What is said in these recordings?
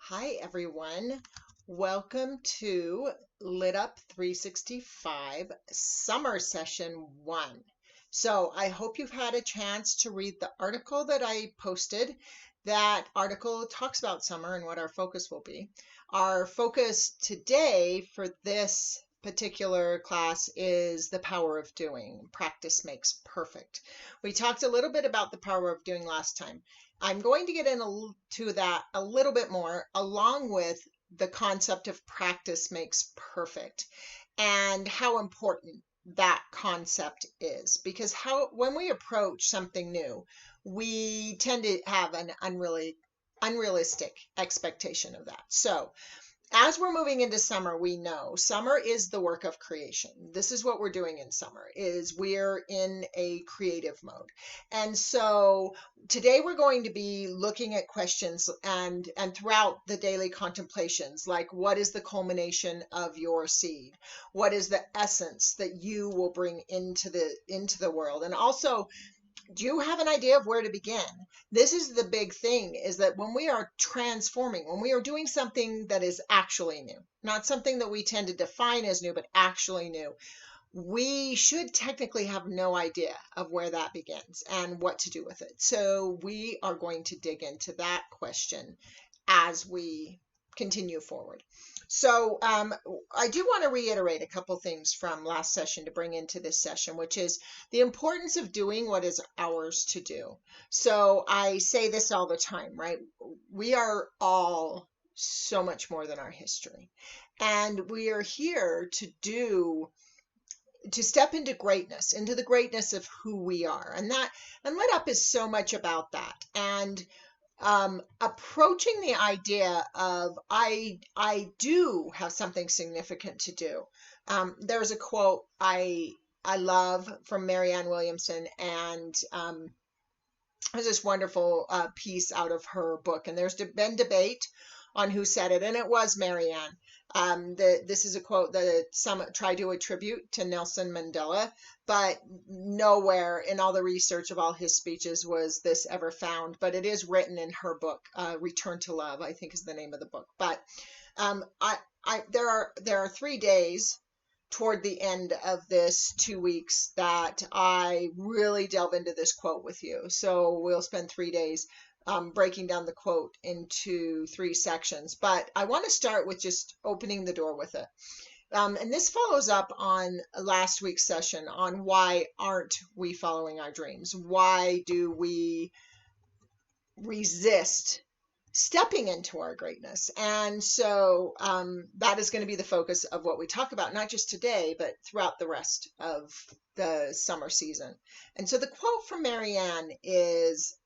Hi, everyone. Welcome to LiTup 365 Summer Session 1. So I hope you've had a chance to read the article that I posted. That article talks about summer and what our focus will be. Our focus today for this particular class is the power of doing. Practice makes perfect. We talked a little bit about the power of doing last time. I'm going to get into that a little bit more, along with the concept of practice makes perfect and how important that concept is. Because when we approach something new, we tend to have an unrealistic expectation of that. So as we're moving into summer, we know summer is the work of creation. This is what we're doing in summer, is we're in a creative mode. And so today we're going to be looking at questions and throughout the daily contemplations, like what is the culmination of your seed? What is the essence that you will bring into the world? And also, do you have an idea of where to begin? This is the big thing, is that when we are transforming, when we are doing something that is actually new, not something that we tend to define as new, but actually new, we should technically have no idea of where that begins and what to do with it. So we are going to dig into that question as we continue forward. So I do want to reiterate a couple things from last session to bring into this session, which is the importance of doing what is ours to do. So I say this all the time, right? We are all so much more than our history. And we are here to step into greatness, into the greatness of who we are. And LiTup is so much about that. And approaching the idea of I do have something significant to do. There's a quote I love from Marianne Williamson, and there's this wonderful piece out of her book, and there's been debate on who said it, and it was Marianne. This is a quote that some try to attribute to Nelson Mandela, but nowhere in all the research of all his speeches was this ever found. But it is written in her book, Return to Love, I think is the name of the book. But there are 3 days toward the end of this 2 weeks that I really delve into this quote with you. So we'll spend 3 days breaking down the quote into 3 sections, but I want to start with just opening the door with it. And this follows up on last week's session on why aren't we following our dreams? Why do we resist stepping into our greatness? And so that is going to be the focus of what we talk about, not just today, but throughout the rest of the summer season. And so the quote from Marianne is,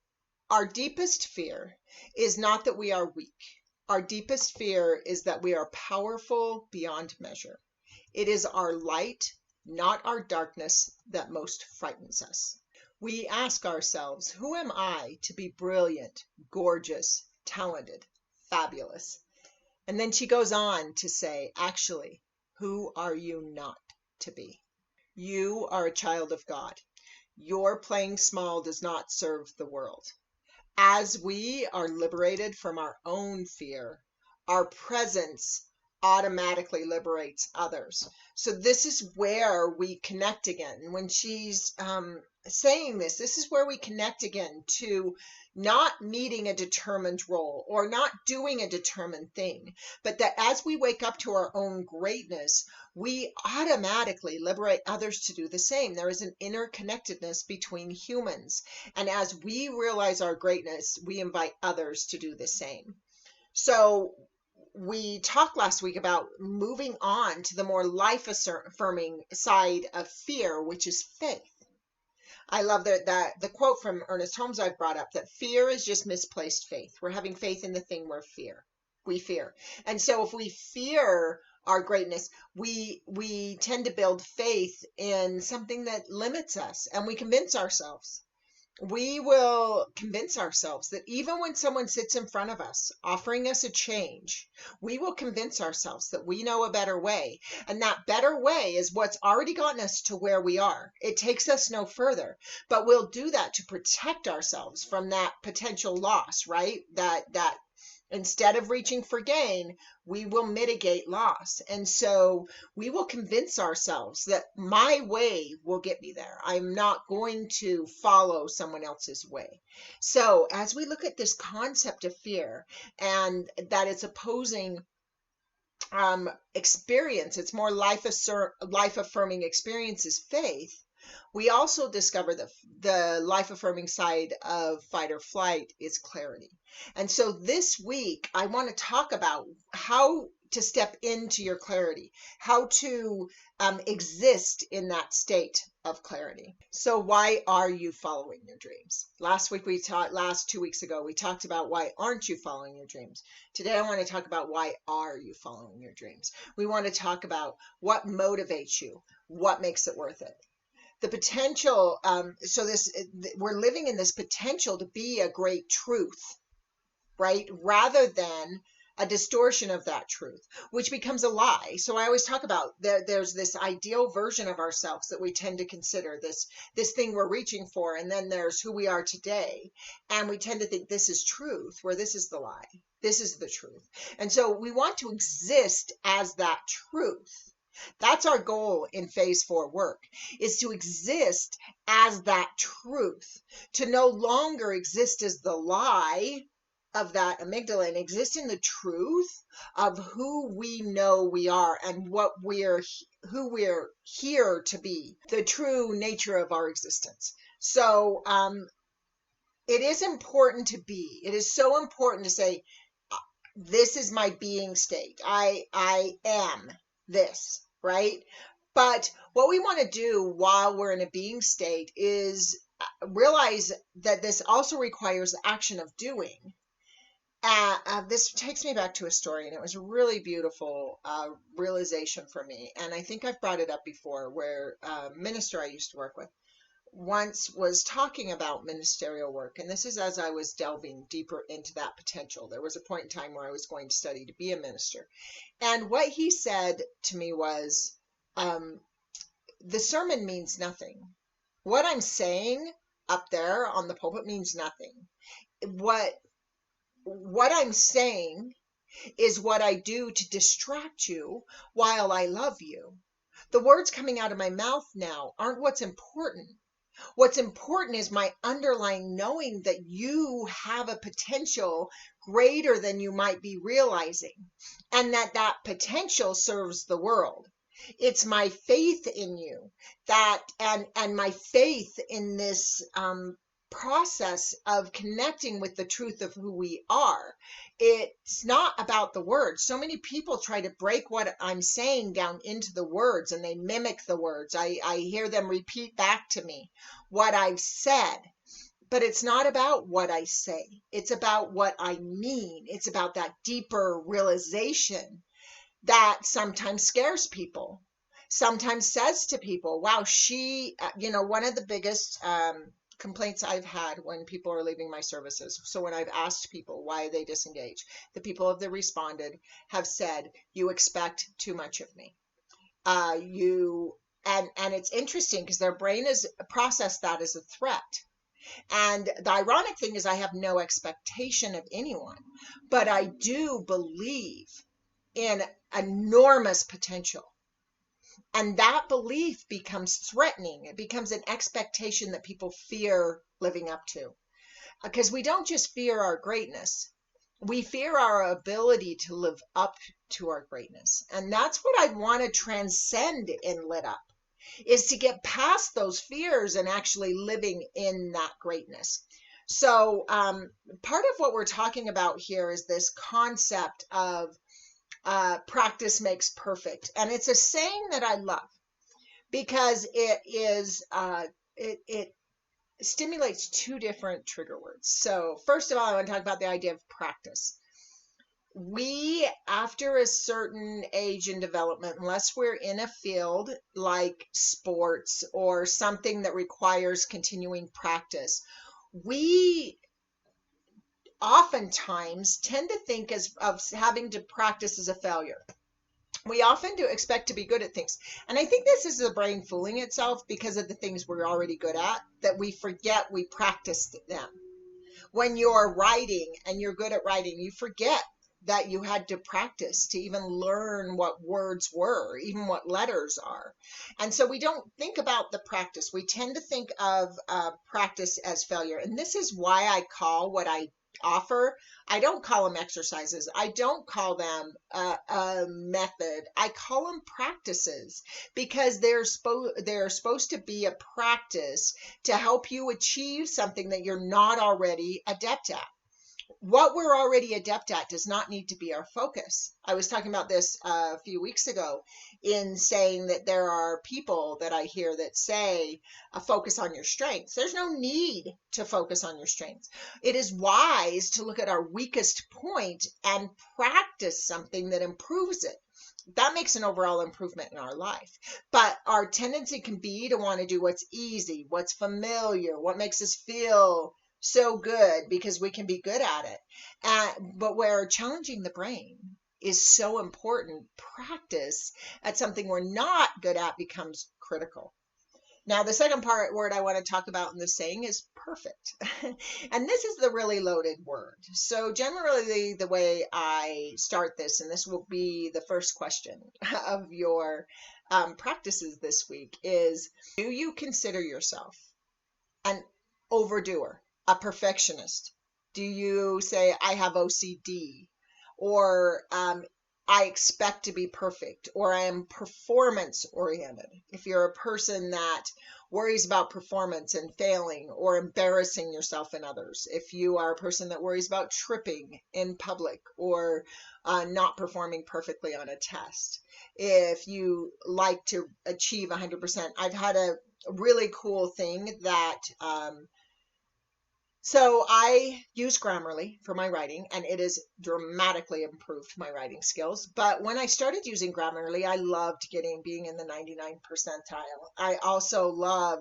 "Our deepest fear is not that we are weak. Our deepest fear is that we are powerful beyond measure. It is our light, not our darkness, that most frightens us. We ask ourselves, who am I to be brilliant, gorgeous, talented, fabulous?" And then she goes on to say, actually, who are you not to be? You are a child of God. Your playing small does not serve the world. As we are liberated from our own fear, our presence automatically liberates others. So this is where we connect again. When she's saying this is where we connect again to not meeting a determined role or not doing a determined thing, but that as we wake up to our own greatness, we automatically liberate others to do the same. There is an interconnectedness between humans. And as we realize our greatness, we invite others to do the same. So we talked last week about moving on to the more life-affirming side of fear, which is faith. I love that the quote from Ernest Holmes I've brought up, that fear is just misplaced faith. We're having faith in the thing we fear. And so if we fear our greatness, we tend to build faith in something that limits us, and we will convince ourselves that even when someone sits in front of us offering us a change, we will convince ourselves that we know a better way. And that better way is what's already gotten us to where we are. It takes us no further, but we'll do that to protect ourselves from that potential loss, right? That Instead of reaching for gain, we will mitigate loss. And so we will convince ourselves that my way will get me there. I'm not going to follow someone else's way. So as we look at this concept of fear and that it's opposing experience, it's more life affirming experience is faith. We also discover the life affirming side of fight or flight is clarity. And so this week, I want to talk about how to step into your clarity, how to exist in that state of clarity. So why are you following your dreams? Last 2 weeks ago, we talked about why aren't you following your dreams? Today, I want to talk about why are you following your dreams? We want to talk about what motivates you, what makes it worth it. The potential, we're living in this potential to be a great truth, right? Rather than a distortion of that truth, which becomes a lie. So I always talk about there's this ideal version of ourselves that we tend to consider this thing we're reaching for. And then there's who we are today. And we tend to think this is truth, where this is the lie. This is the truth. And so we want to exist as that truth. That's our goal in phase 4 work, is to exist as that truth, to no longer exist as the lie of that amygdala and exist in the truth of who we know we are and who we're here to be, the true nature of our existence. So it is important to be. It is so important to say, this is my being state. I am this. Right? But what we want to do while we're in a being state is realize that this also requires the action of doing. This takes me back to a story, and it was a really beautiful realization for me. And I think I've brought it up before, where a minister I used to work with once was talking about ministerial work. And this is as I was delving deeper into that potential. There was a point in time where I was going to study to be a minister. And what he said to me was, the sermon means nothing. What I'm saying up there on the pulpit means nothing. What I'm saying is what I do to distract you while I love you. The words coming out of my mouth now aren't what's important. What's important is my underlying knowing that you have a potential greater than you might be realizing, and that potential serves the world. It's my faith in you and my faith in this process of connecting with the truth of who we are. It's not about the words. So many people try to break what I'm saying down into the words, and they mimic the words. I hear them repeat back to me what I've said, but it's not about what I say. It's about what I mean. It's about that deeper realization that sometimes scares people, sometimes says to people, wow, one of the biggest complaints I've had when people are leaving my services. So when I've asked people why they disengage, the people that responded have said, you expect too much of me. And it's interesting because their brain has processed that as a threat. And the ironic thing is I have no expectation of anyone, but I do believe in enormous potential. And that belief becomes threatening. It becomes an expectation that people fear living up to. Because we don't just fear our greatness. We fear our ability to live up to our greatness. And that's what I want to transcend in LiTup, is to get past those fears and actually living in that greatness. So part of what we're talking about here is this concept of practice makes perfect. And it's a saying that I love because it stimulates two different trigger words. So first of all, I want to talk about the idea of practice. We, after a certain age in development, unless we're in a field like sports or something that requires continuing practice, we oftentimes tend to think of having to practice as a failure. We often do expect to be good at things. And I think this is the brain fooling itself because of the things we're already good at, that we forget we practiced them. When you're writing and you're good at writing, you forget that you had to practice to even learn what words were, even what letters are. And so we don't think about the practice. We tend to think of practice as failure. And this is why I call what I offer, I don't call them exercises. I don't call them a method. I call them practices because they're supposed to be a practice to help you achieve something that you're not already adept at. What we're already adept at does not need to be our focus. I was talking about this a few weeks ago in saying that there are people that I hear that say, focus on your strengths. There's no need to focus on your strengths. It is wise to look at our weakest point and practice something that improves it. That makes an overall improvement in our life. But our tendency can be to want to do what's easy, what's familiar, what makes us feel so good because we can be good at it. But where challenging the brain is so important, practice at something we're not good at becomes critical. Now, the second word I want to talk about in this saying is perfect. And this is the really loaded word. So generally the way I start this, and this will be the first question of your practices this week, is do you consider yourself an overdoer, a perfectionist? Do you say, I have OCD? Or I expect to be perfect, or I am performance oriented? If you're a person that worries about performance and failing or embarrassing yourself in others, if you are a person that worries about tripping in public or not performing perfectly on a test, if you like to achieve 100%, I've had a really cool thing that so I use Grammarly for my writing, and it has dramatically improved my writing skills. But when I started using Grammarly, I loved being in the 99th percentile. I also love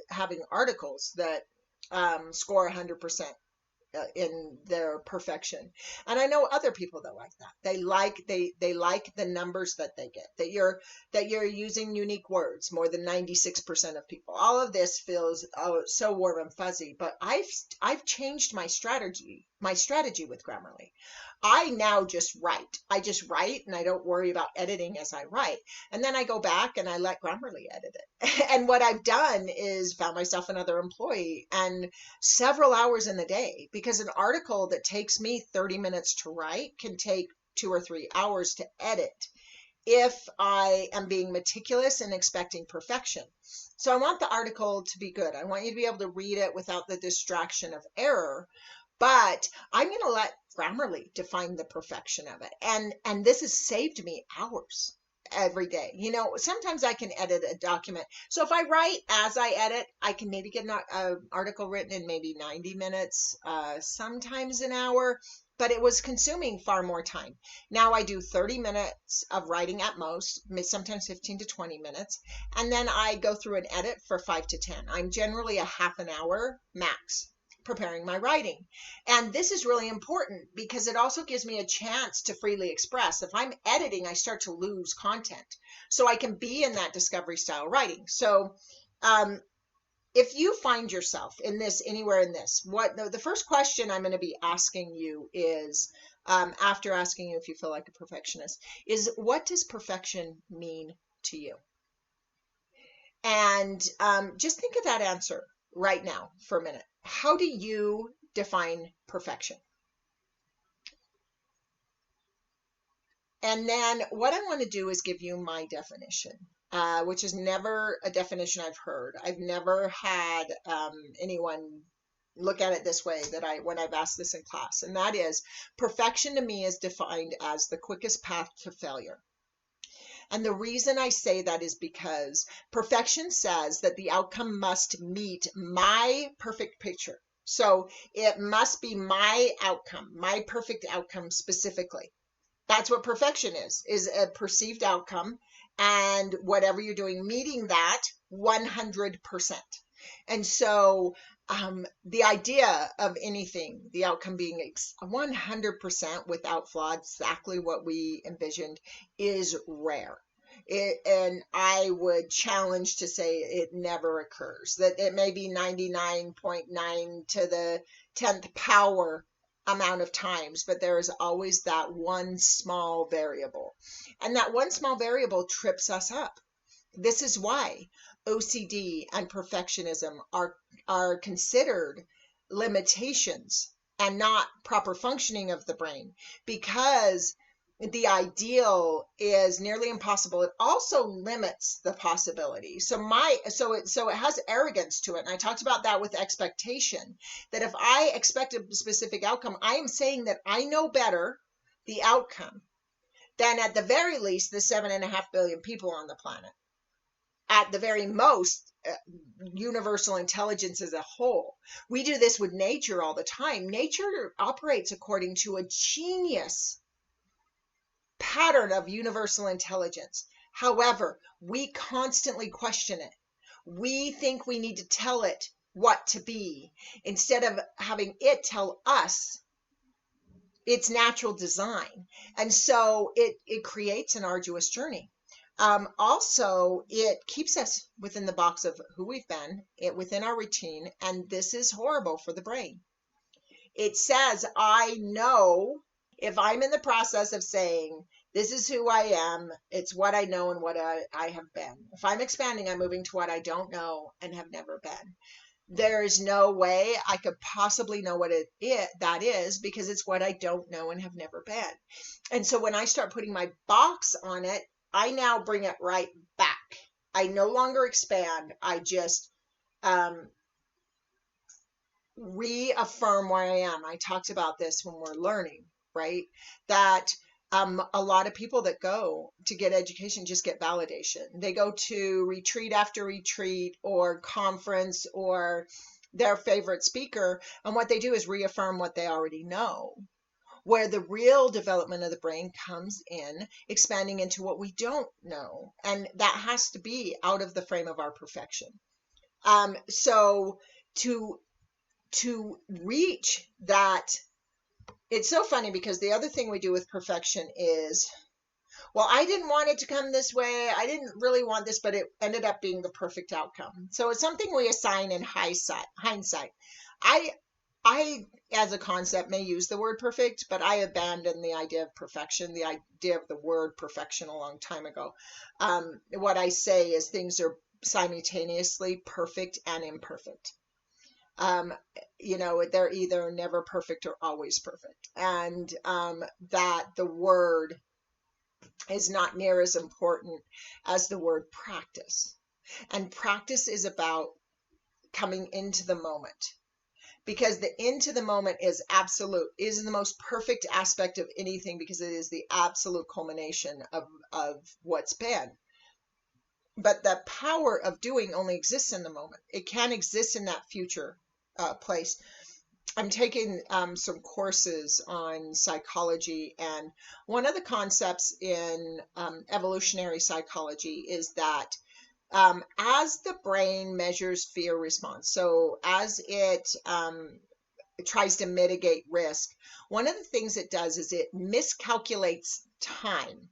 having articles that score 100% in their perfection. And I know other people that like that. They like the numbers that they get, that you're using unique words more than 96% of people. All of this feels so warm and fuzzy, but I've changed my strategy with Grammarly. I now just write. I just write and I don't worry about editing as I write. And then I go back and I let Grammarly edit it. And what I've done is found myself another employee and several hours in the day, because an article that takes me 30 minutes to write can take 2 or 3 hours to edit if I am being meticulous and expecting perfection. So I want the article to be good. I want you to be able to read it without the distraction of error. But I'm going to let Grammarly define the perfection of it. And this has saved me hours every day. You know, sometimes I can edit a document. So if I write as I edit, I can maybe get an article written in maybe 90 minutes, sometimes an hour, but it was consuming far more time. Now I do 30 minutes of writing at most, sometimes 15 to 20 minutes, and then I go through and edit for 5 to 10. I'm generally a half an hour max preparing my writing. And this is really important because it also gives me a chance to freely express. If I'm editing, I start to lose content. So I can be in that discovery style writing. So if you find yourself in this, anywhere in this, the first question I'm going to be asking you is, after asking you if you feel like a perfectionist, is what does perfection mean to you? And just think of that answer right now for a minute. How do you define perfection? And then what I want to do is give you my definition, which is never a definition I've heard. I've never had anyone look at it this way when I've asked this in class. And that is, perfection to me is defined as the quickest path to failure. And the reason I say that is because perfection says that the outcome must meet my perfect picture. So it must be my outcome, my perfect outcome specifically. That's what perfection is a perceived outcome, and whatever you're doing, meeting that 100%. And so the idea of anything, the outcome being 100% without flaw, exactly what we envisioned, is rare. And I would challenge to say it never occurs, that it may be 99.9 to the 10th power amount of times, but there is always that one small variable. And that one small variable trips us up. This is why OCD and perfectionism are considered limitations and not proper functioning of the brain, because the ideal is nearly impossible. It also limits the possibility. So it has arrogance to it. And I talked about that with expectation, that if I expect a specific outcome, I am saying that I know better the outcome than at the very least the 7.5 billion people on the planet. At the very most, universal intelligence as a whole. We do this with nature all the time. Nature operates according to a genius pattern of universal intelligence. However, we constantly question it. We think we need to tell it what to be instead of having it tell us its natural design. And so it creates an arduous journey. Also, it keeps us within the box of who we've been, within our routine, and this is horrible for the brain. It says, I know, if I'm in the process of saying, this is who I am, it's what I know and what I have been. If I'm expanding, I'm moving to what I don't know and have never been. There is no way I could possibly know what that is, because it's what I don't know and have never been. And so when I start putting my box on it, I now bring it right back. I no longer expand. I just reaffirm where I am. I talked about this when we're learning, right? That a lot of people that go to get education just get validation. They go to retreat after retreat or conference or their favorite speaker, and what they do is reaffirm what they already know. Where the real development of the brain comes in expanding into what we don't know. And that has to be out of the frame of our perfection. So to reach that, it's so funny because the other thing we do with perfection is, well, I didn't want it to come this way. I didn't really want this, but it ended up being the perfect outcome. So it's something we assign in hindsight. I, as a concept, may use the word perfect, but I abandoned the idea of perfection, the idea of the word perfection a long time ago. What I say is things are simultaneously perfect and imperfect. They're either never perfect or always perfect. And that the word is not near as important as the word practice. And practice is about coming into the moment. Because the into the moment is absolute, is the most perfect aspect of anything, because it is the absolute culmination of what's been. But the power of doing only exists in the moment. It can't exist in that future place. I'm taking some courses on psychology, and one of the concepts in evolutionary psychology is that as the brain measures fear response, so as it tries to mitigate risk, one of the things it does is it miscalculates time.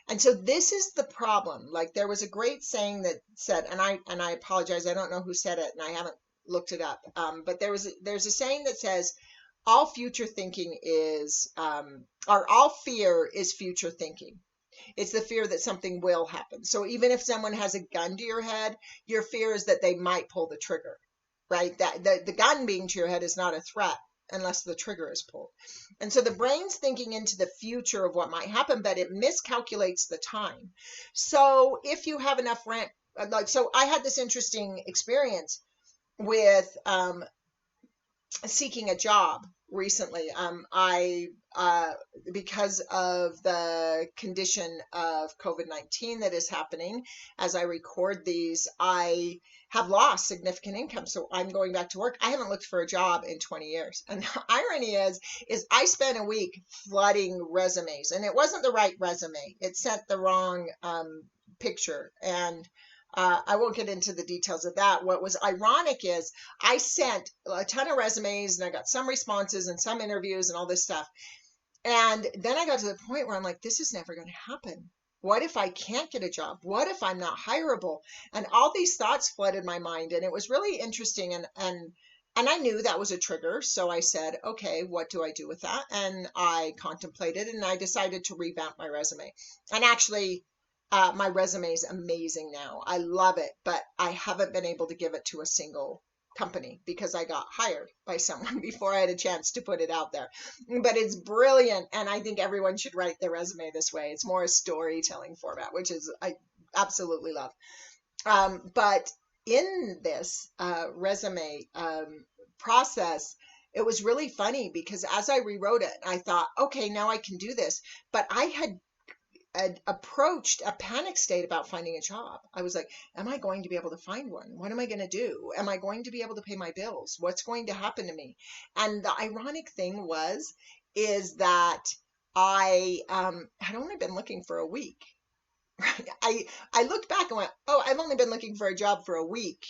And so this is the problem. Like, there was a great saying that said, and I apologize, I don't know who said it, and I haven't looked it up, but there's a saying that says, all future thinking is, or all fear is future thinking. It's the fear that something will happen. So even if someone has a gun to your head, your fear is that they might pull the trigger, right? That the gun being to your head is not a threat unless the trigger is pulled. And so the brain's thinking into the future of what might happen, but it miscalculates the time. So if you have enough rent, so I had this interesting experience with seeking a job recently. Because of the condition of COVID-19 that is happening, as I record these, I have lost significant income. So I'm going back to work. I haven't looked for a job in 20 years. And the irony is I spent a week flooding resumes, and it wasn't the right resume. It sent the wrong picture. And I won't get into the details of that. What was ironic is I sent a ton of resumes, and I got some responses and some interviews and all this stuff. And then I got to the point where I'm like, this is never going to happen. What if I can't get a job? What if I'm not hireable? And all these thoughts flooded my mind. And it was really interesting. And And I knew that was a trigger. So I said, okay, what do I do with that? And I contemplated and I decided to revamp my resume. And actually, my resume is amazing now. I love it, but I haven't been able to give it to a single company because I got hired by someone before I had a chance to put it out there. But it's brilliant. And I think everyone should write their resume this way. It's more a storytelling format, which is, I absolutely love. But in this resume process, it was really funny because as I rewrote it, I thought, okay, now I can do this. But I had approached a panic state about finding a job. I was like, am I going to be able to find one? What am I going to do? Am I going to be able to pay my bills? What's going to happen to me? And the ironic thing is that I had only been looking for a week. I looked back and went, oh, I've only been looking for a job for a week.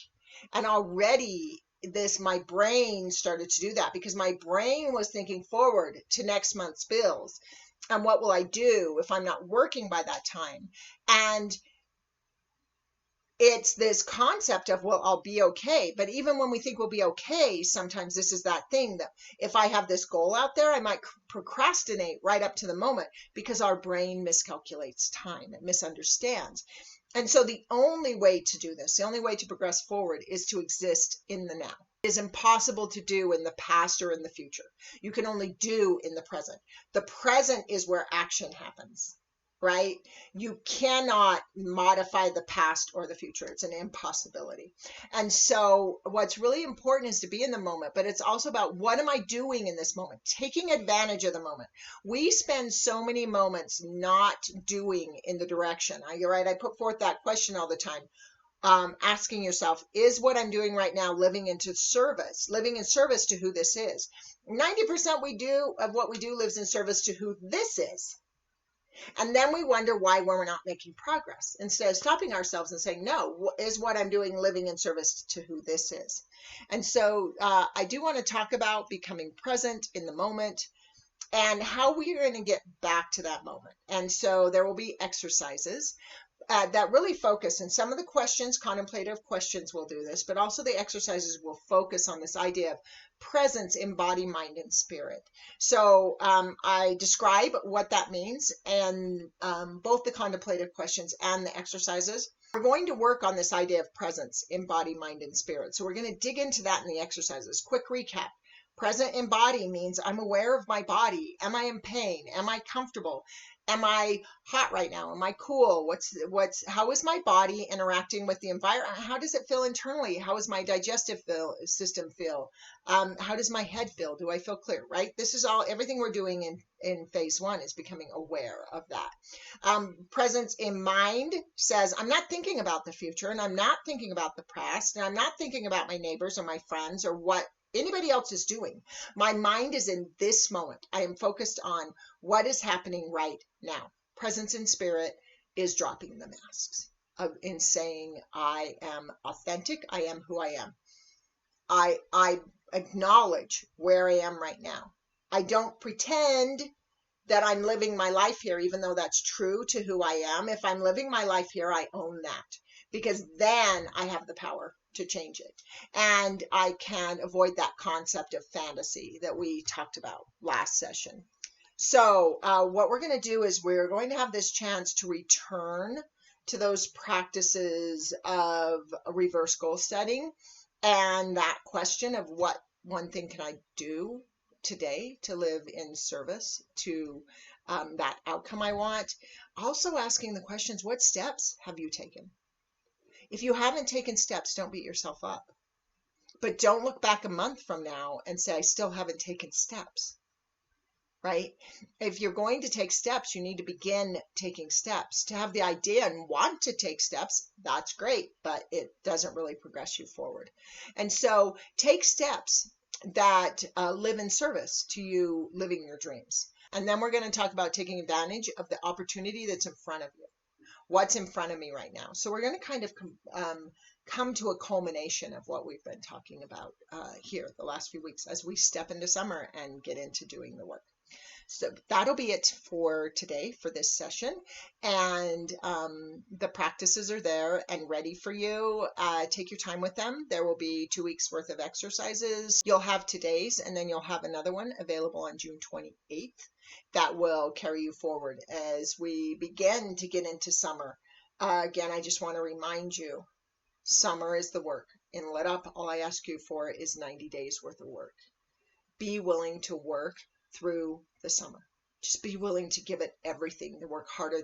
And already my brain started to do that because my brain was thinking forward to next month's bills. And what will I do if I'm not working by that time? And it's this concept of, well, I'll be okay. But even when we think we'll be okay, sometimes this is that thing that if I have this goal out there, I might procrastinate right up to the moment because our brain miscalculates time. It misunderstands. And so the only way to do this, the only way to progress forward is to exist in the now. It is impossible to do in the past or in the future. You can only do in the present. The present is where action happens, right? You cannot modify the past or the future. It's an impossibility. And so what's really important is to be in the moment, but it's also about what am I doing in this moment? Taking advantage of the moment. We spend so many moments not doing in the direction. You're right. I put forth that question all the time. Asking yourself, is what I'm doing right now living in service to who this is? 90% of what we do lives in service to who this is. And then we wonder why we're not making progress. Instead of stopping ourselves and saying, no, is what I'm doing living in service to who this is? And so I do want to talk about becoming present in the moment and how we are going to get back to that moment. And so there will be exercises that really focus, and some of the questions, contemplative questions will do this, but also the exercises will focus on this idea of presence in body, mind, and spirit. So I describe what that means, and both the contemplative questions and the exercises. We're going to work on this idea of presence in body, mind, and spirit. So we're going to dig into that in the exercises. Quick recap. Present in body means I'm aware of my body. Am I in pain? Am I comfortable? Am I hot right now? Am I cool? How is my body interacting with the environment? How does it feel internally? How does my digestive system feel? How does my head feel? Do I feel clear, right? This is everything we're doing in phase one is becoming aware of that. Presence in mind says, I'm not thinking about the future, and I'm not thinking about the past, and I'm not thinking about my neighbors or my friends or what anybody else is doing. My mind is in this moment. I am focused on what is happening right now. Presence in spirit is dropping the masks in saying, I am authentic. I am who I am. I acknowledge where I am right now. I don't pretend that I'm living my life here, even though that's true to who I am. If I'm living my life here, I own that, because then I have the power to change it. And I can avoid that concept of fantasy that we talked about last session. So what we're going to do is we're going to have this chance to return to those practices of reverse goal setting and that question of what one thing can I do today to live in service to that outcome I want. Also asking the questions, what steps have you taken? If you haven't taken steps, don't beat yourself up. But don't look back a month from now and say, I still haven't taken steps, right? If you're going to take steps, you need to begin taking steps. To have the idea and want to take steps, that's great, but it doesn't really progress you forward. And so take steps that live in service to you living your dreams. And then we're going to talk about taking advantage of the opportunity that's in front of you. What's in front of me right now? So we're going to kind of come to a culmination of what we've been talking about here the last few weeks as we step into summer and get into doing the work. So that'll be it for today for this session. And the practices are there and ready for you. Take your time with them. There will be 2 weeks worth of exercises. You'll have today's, and then you'll have another one available on June 28th that will carry you forward as we begin to get into summer. Again, I just want to remind you, summer is the work. In LiTup, all I ask you for is 90 days worth of work. Be willing to work through the summer. Just be willing to give it everything, to work harder,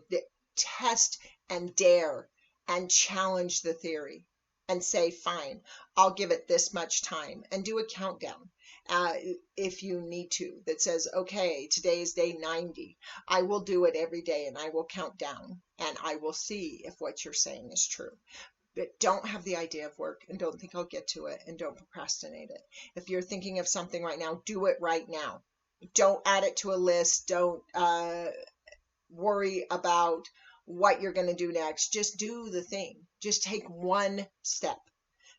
test and dare and challenge the theory and say, fine, I'll give it this much time, and do a countdown if you need to that says, okay, today is day 90. I will do it every day and I will count down and I will see if what you're saying is true. But don't have the idea of work and don't think I'll get to it, and don't procrastinate it. If you're thinking of something right now, do it right now. Don't add it to a list. Don't worry about what you're going to do next. Just do the thing. Just take one step.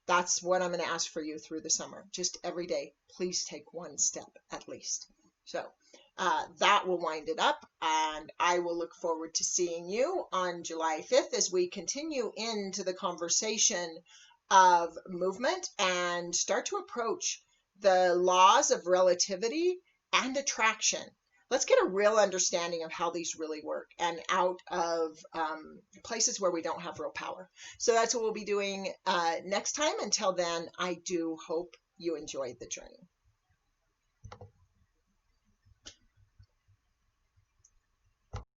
That's what I'm going to ask for you through the summer. Just every day, please take one step at least. So that will wind it up, and I will look forward to seeing you on July 5th as we continue into the conversation of movement and start to approach the laws of relativity and attraction. Let's get a real understanding of how these really work and out of places where we don't have real power. So that's what we'll be doing next time. Until then, I do hope you enjoyed the journey.